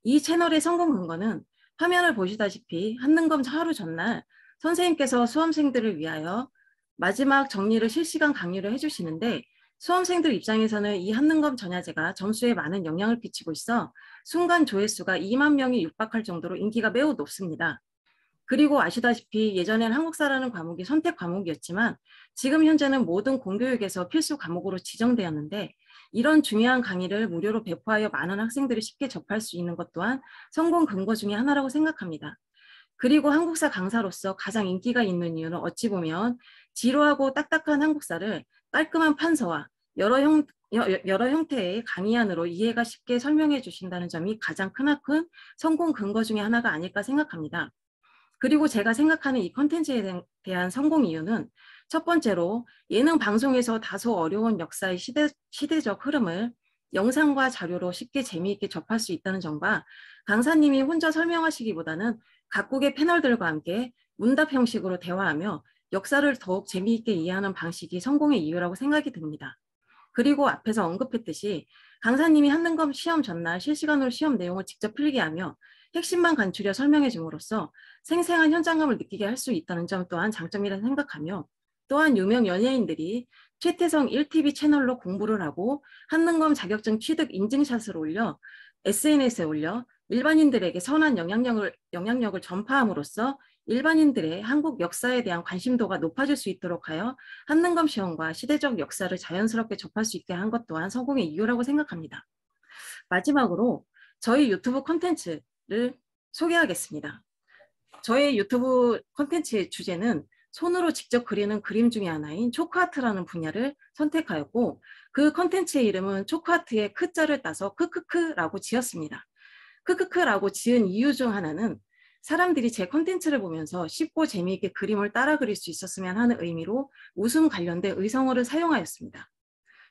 이 채널의 성공 근거는 화면을 보시다시피 한능검 하루 전날 선생님께서 수험생들을 위하여 마지막 정리를 실시간 강의를 해주시는데 수험생들 입장에서는 이 한능검 전야제가 점수에 많은 영향을 끼치고 있어 순간 조회수가 2만 명이 육박할 정도로 인기가 매우 높습니다. 그리고 아시다시피 예전엔 한국사라는 과목이 선택 과목이었지만 지금 현재는 모든 공교육에서 필수 과목으로 지정되었는데 이런 중요한 강의를 무료로 배포하여 많은 학생들이 쉽게 접할 수 있는 것 또한 성공 근거 중에 하나라고 생각합니다. 그리고 한국사 강사로서 가장 인기가 있는 이유는 어찌 보면 지루하고 딱딱한 한국사를 깔끔한 판서와 여러 형태의 강의안으로 이해가 쉽게 설명해 주신다는 점이 가장 크나큰 성공 근거 중에 하나가 아닐까 생각합니다. 그리고 제가 생각하는 이 컨텐츠에 대한 성공 이유는 첫 번째로 예능 방송에서 다소 어려운 역사의 시대적 흐름을 영상과 자료로 쉽게 재미있게 접할 수 있다는 점과 강사님이 혼자 설명하시기보다는 각국의 패널들과 함께 문답 형식으로 대화하며 역사를 더욱 재미있게 이해하는 방식이 성공의 이유라고 생각이 듭니다. 그리고 앞에서 언급했듯이 강사님이 한능검 시험 전날 실시간으로 시험 내용을 직접 필기하며 핵심만 간추려 설명해 줌으로써 생생한 현장감을 느끼게 할 수 있다는 점 또한 장점이라 생각하며, 또한 유명 연예인들이 최태성 1TV 채널로 공부를 하고 한능검 자격증 취득 인증샷을 올려 SNS에 올려 일반인들에게 선한 영향력을 전파함으로써 일반인들의 한국 역사에 대한 관심도가 높아질 수 있도록 하여 한능검 시험과 시대적 역사를 자연스럽게 접할 수 있게 한 것 또한 성공의 이유라고 생각합니다. 마지막으로 저희 유튜브 콘텐츠를 소개하겠습니다. 저희 유튜브 콘텐츠의 주제는 손으로 직접 그리는 그림 중에 하나인 초크아트라는 분야를 선택하였고, 그 콘텐츠의 이름은 초크아트의 크자를 따서 크크크라고 지었습니다. 크크크라고 지은 이유 중 하나는 사람들이 제 콘텐츠를 보면서 쉽고 재미있게 그림을 따라 그릴 수 있었으면 하는 의미로 웃음 관련된 의성어를 사용하였습니다.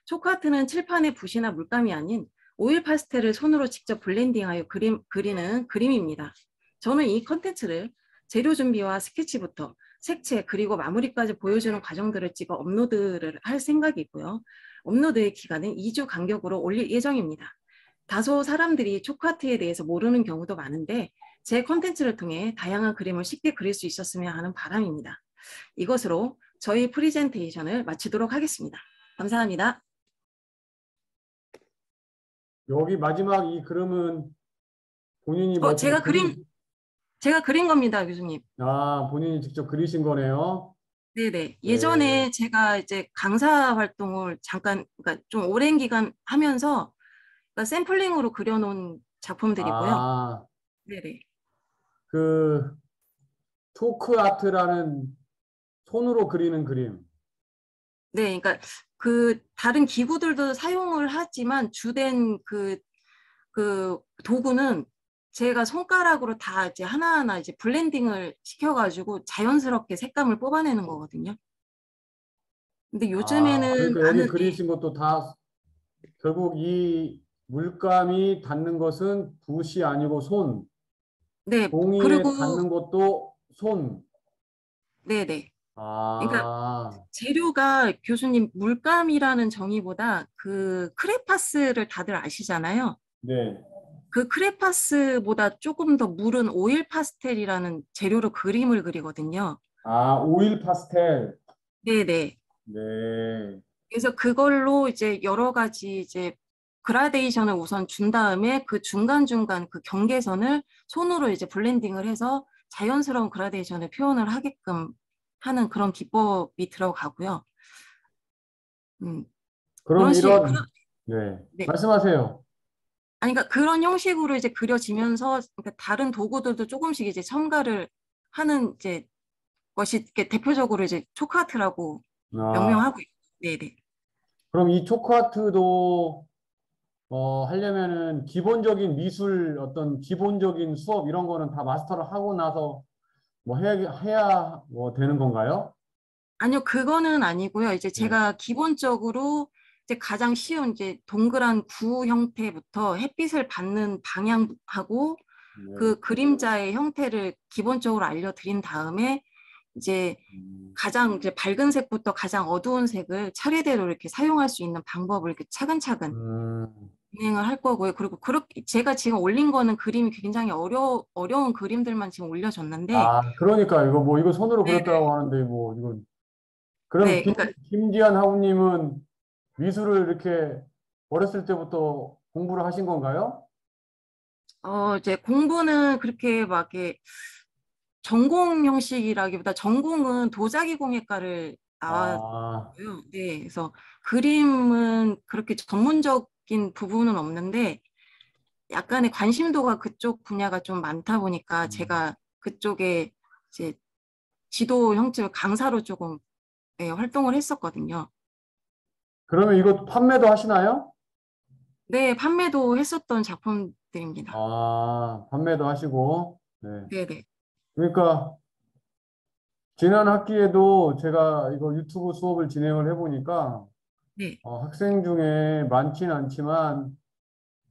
초크아트는 칠판의 붓이나 물감이 아닌 오일 파스텔을 손으로 직접 블렌딩하여 그리는 그림입니다. 저는 이 콘텐츠를 재료 준비와 스케치부터 색채 그리고 마무리까지 보여주는 과정들을 찍어 업로드를 할 생각이고요. 업로드의 기간은 2주 간격으로 올릴 예정입니다. 다소 사람들이 초크아트에 대해서 모르는 경우도 많은데 제 콘텐츠를 통해 다양한 그림을 쉽게 그릴 수 있었으면 하는 바람입니다. 이것으로 저희 프리젠테이션을 마치도록 하겠습니다. 감사합니다. 여기 마지막 이 그림은 본인이 뭐 제가 그린 겁니다, 교수님. 본인이 직접 그리신 거네요. 네네. 예전에 제가 이제 강사 활동을 잠깐, 그러니까 좀 오랜 기간 하면서 그러니까 샘플링으로 그려놓은 작품들이고요. 네네. 그 초크 아트라는 손으로 그리는 그림. 네, 그러니까 그 다른 기구들도 사용을 하지만 주된 그 도구는 제가 손가락으로 다 이제 하나하나 이제 블렌딩을 시켜가지고 자연스럽게 색감을 뽑아내는 거거든요. 근데 요즘에는 그러니까 여기 그리신 것도 다 결국 이 물감이 닿는 것은 붓이 아니고 손. 네, 종이에 그리고 닿는 것도 손. 네네. 그러니까 아, 재료가 교수님 물감이라는 정의보다 그 크레파스를 다들 아시잖아요. 네. 그 크레파스보다 조금 더 무른 오일 파스텔이라는 재료로 그림을 그리거든요. 오일 파스텔. 네네. 네. 그래서 그걸로 이제 여러 가지 이제 그라데이션을 우선 준 다음에 그 중간중간 그 경계선을 손으로 이제 블렌딩을 해서 자연스러운 그라데이션을 표현을 하게끔 하는 그런 기법이 들어가고요. 그럼 그런 식, 네. 네. 말씀하세요. 아니, 그러니까 그런 형식으로 이제 그려지면서 그러니까 다른 도구들도 조금씩 이제 첨가를 하는 이제 것이 이렇게 대표적으로 이제 초크아트라고 명명하고 있어요. 네네. 그럼 이 초크 아트도 하려면은 기본적인 미술 어떤 기본적인 수업 이런 거는 다 마스터를 하고 나서 뭐 해야 뭐 되는 건가요? 아니요, 그거는 아니고요. 이제 네. 제가 기본적으로 이제 가장 쉬운 이제 동그란 구 형태부터 햇빛을 받는 방향하고 네. 그 그림자의 형태를 기본적으로 알려드린 다음에 이제 가장 이제 밝은 색부터 가장 어두운 색을 차례대로 이렇게 사용할 수 있는 방법을 이렇게 차근차근 음, 진행을 할 거고요. 그리고 그렇게 제가 지금 올린 거는 그림이 굉장히 어려운 그림들만 지금 올려졌는데, 그러니까 이거 손으로 네네. 그렸다고 하는데 뭐 이거 그럼 네, 그러니까 김지한 하우님은 미술을 이렇게 어렸을 때부터 공부를 하신 건가요? 이제 공부는 그렇게 막 이렇게 전공 형식이라기보다 전공은 도자기공예과를 아, 나왔고요. 네, 그래서 그림은 그렇게 전문적인 부분은 없는데 약간의 관심도가 그쪽 분야가 좀 많다 보니까 제가 그쪽에 이제 지도 형식을 강사로 조금 네, 활동을 했었거든요. 그러면 이거 판매도 하시나요? 네, 판매도 했었던 작품들입니다. 판매도 하시고. 네. 네네. 그러니까 지난 학기에도 제가 이거 유튜브 수업을 진행을 해보니까 네. 학생 중에 많지는 않지만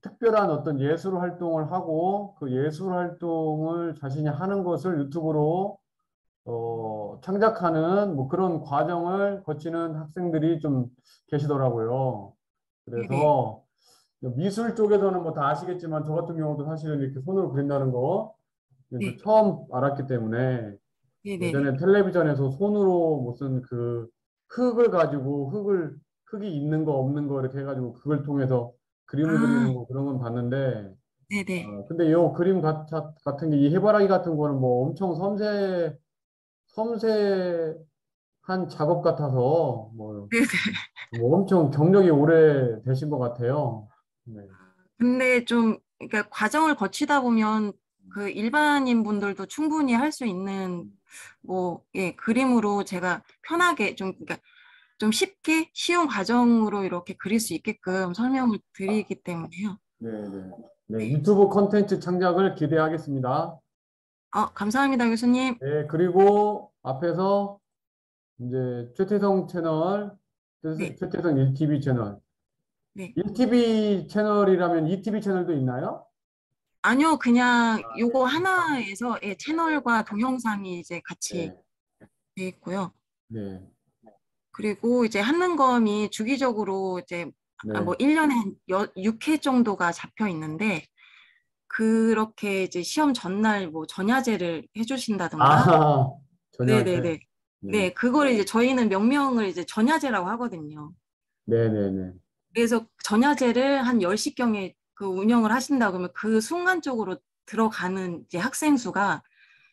특별한 어떤 예술 활동을 하고 그 예술 활동을 자신이 하는 것을 유튜브로 창작하는 뭐 그런 과정을 거치는 학생들이 좀 계시더라고요. 네네. 그래서 미술 쪽에서는 뭐 다 아시겠지만 저 같은 경우도 사실은 이렇게 손으로 그린다는 거 이제 네. 처음 알았기 때문에 네네네. 예전에 텔레비전에서 손으로 무슨 그 흙을 가지고 흙이 있는 거 없는 거 이렇게 해가지고 그걸 통해서 그림을 아, 그리는 거 그런 건 봤는데 네네. 근데 요 그림 같은 게 이 해바라기 같은 거는 뭐 엄청 섬세한 작업 같아서 네네. 뭐 엄청 경력이 오래 되신 것 같아요. 네. 근데 좀, 그러니까 과정을 거치다 보면 그 일반인 분들도 충분히 할 수 있는 뭐, 예, 그림으로 제가 편하게 좀, 그러니까 좀 쉽게 쉬운 과정으로 이렇게 그릴 수 있게끔 설명을 드리기 때문에요. 네, 네. 네, 네. 유튜브 콘텐츠 창작을 기대하겠습니다. 감사합니다, 교수님. 네, 그리고 앞에서 이제 최태성 채널, 네, 최태성 1TV 채널. 네. 1TV 채널이라면 2TV 채널도 있나요? 아니요, 그냥 요거 하나에서 예, 채널과 동영상이 이제 같이 네, 돼 있고요. 네, 그리고 이제 한능검이 주기적으로 이제 뭐 네. 1년에 한 6회 정도가 잡혀 있는데 그렇게 이제 시험 전날 뭐 전야제를 해주신다던가 아, 전야제. 네네네. 네, 네, 그걸 이제 저희는 명명을 이제 전야제라고 하거든요. 네, 네, 네. 그래서 전야제를 한 10시경에 그 운영을 하신다 그러면 그 순간적으로 들어가는 이제 학생 수가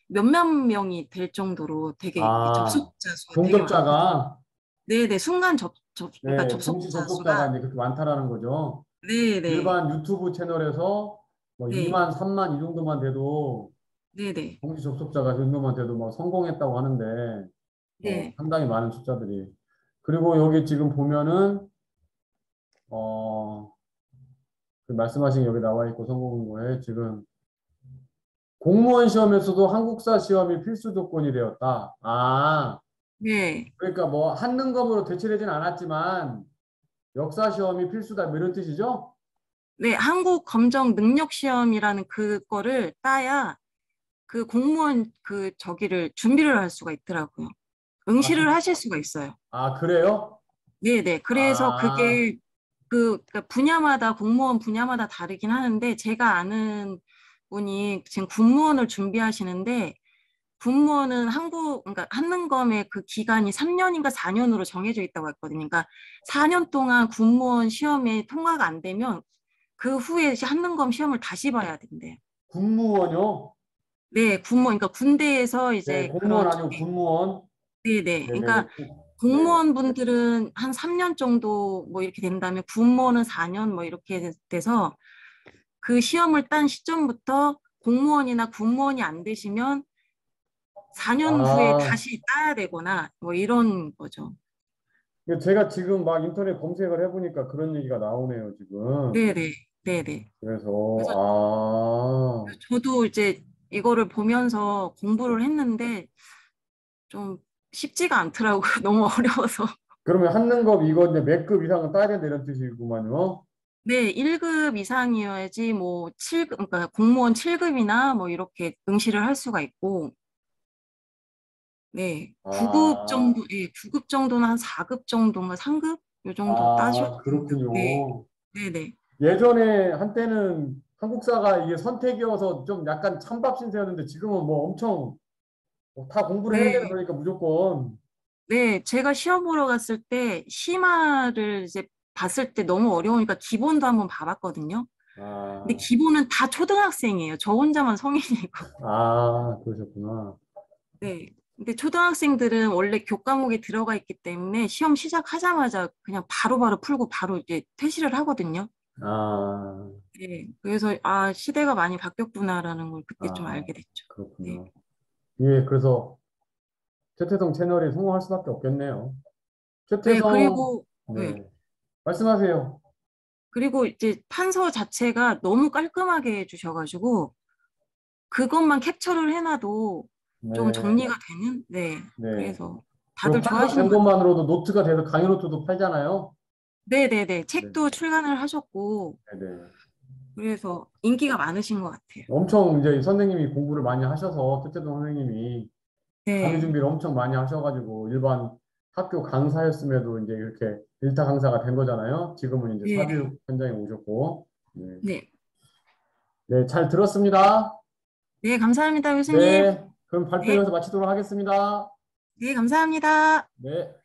몇몇 명이 될 정도로 되게 이렇게 아, 접속자 수가 되게 많거든요. 동접자가, 네네, 순간 그러니까 네, 동시 접속자 접속자가 수가 이제 그렇게 많다라는 거죠. 네네, 일반 유튜브 채널에서 뭐 네, 2만, 3만 이 정도만 돼도 네네, 동시 접속자가 그 정도만 돼도 뭐 성공했다고 하는데 네, 상당히 많은 숫자들이. 그리고 여기 지금 보면은 어, 그 말씀하신 게 여기 나와 있고 성공고에 지금 공무원 시험에서도 한국사 시험이 필수 조건이 되었다. 네, 그러니까 뭐 한능검으로 대체되진 않았지만 역사 시험이 필수다 뭐 이런 뜻이죠? 네, 한국 검정 능력 시험이라는 그거를 따야 그 공무원 그 저기를 준비를 할 수가 있더라고요. 아, 응시를 하실 수가 있어요. 그래요? 네네. 그래서 아, 그게 그러니까 분야마다 공무원 분야마다 다르긴 하는데 제가 아는 분이 지금 군무원을 준비하시는데 군무원은 그러니까 한능검의 그 기간이 3년인가 4년으로 정해져 있다고 했거든요. 그러니까 4년 동안 군무원 시험에 통과가 안 되면 그 후에 한능검 시험을 다시 봐야 된대요. 군무원요? 네, 군무원, 그러니까 군대에서 네, 이제 공무원 그런 아니고 군무원. 네네. 네네네. 그러니까 네. 공무원분들은 한 3년 정도 뭐 이렇게 된다면 군무원은 4년 뭐 이렇게 돼서 그 시험을 딴 시점부터 공무원이나 군무원이 안 되시면 4년 후에 아, 다시 따야 되거나 뭐 이런 거죠. 제가 지금 막 인터넷 검색을 해보니까 그런 얘기가 나오네요, 지금. 네네. 네네. 그래서, 그래서 저도 이제 이거를 보면서 공부를 했는데 좀 쉽지가 않더라고요. 너무 어려워서. 그러면 한능검 이거 이제 몇 급 이상은 따야 된다 이런 뜻이구만요. 네, 1급 이상이어야지 뭐 7급, 그러니까 공무원 7급이나 뭐 이렇게 응시를 할 수가 있고, 네, 9급 아, 정도, 예, 9급 정도는 한 4급 정도인가 3급? 요 정도 따셔야 된다. 네, 그렇군요. 네네. 예전에 한때는 한국사가 이게 선택이어서 좀 약간 찬밥 신세였는데 지금은 뭐 엄청 다 공부를 해야 되는 네, 거니까 무조건. 네, 제가 시험 보러 갔을 때 심화를 이제 봤을 때 너무 어려우니까 기본도 한번 봐봤거든요. 근데 아, 기본은 다 초등학생이에요. 저 혼자만 성인이고. 그러셨구나. 네. 근데 초등학생들은 원래 교과목에 들어가 있기 때문에 시험 시작하자마자 그냥 바로바로 풀고 바로 이제 퇴실을 하거든요. 아, 네. 그래서 시대가 많이 바뀌었구나라는 걸 그때 좀 아, 알게 됐죠. 네. 그렇구나. 예, 그래서 최태성 채널이 성공할 수밖에 없겠네요. 네, 최태성, 그리고 네. 네, 말씀하세요. 그리고 이제 판서 자체가 너무 깔끔하게 해주셔가지고 그것만 capture를 해놔도 좀 네, 정리가 되는 네. 네. 그래서 그리고 다들 좋아하시는 판서된 것 같아요. 것만으로도 노트가 돼서 강의 노트도 팔잖아요. 네네네. 네, 책도 출간을 하셨고 네, 네. 그래서 인기가 많으신 것 같아요. 엄청 이제 선생님이 공부를 많이 하셔서 최태성 선생님이 강의 네. 준비를 엄청 많이 하셔가지고 일반 학교 강사였음에도 이제 이렇게 일타 강사가 된 거잖아요. 지금은 이제 네. 사교육 현장에 오셨고. 네. 네. 네, 잘 들었습니다. 네, 감사합니다, 교수님. 네, 그럼 발표 네. 여기서 마치도록 하겠습니다. 네, 감사합니다. 네.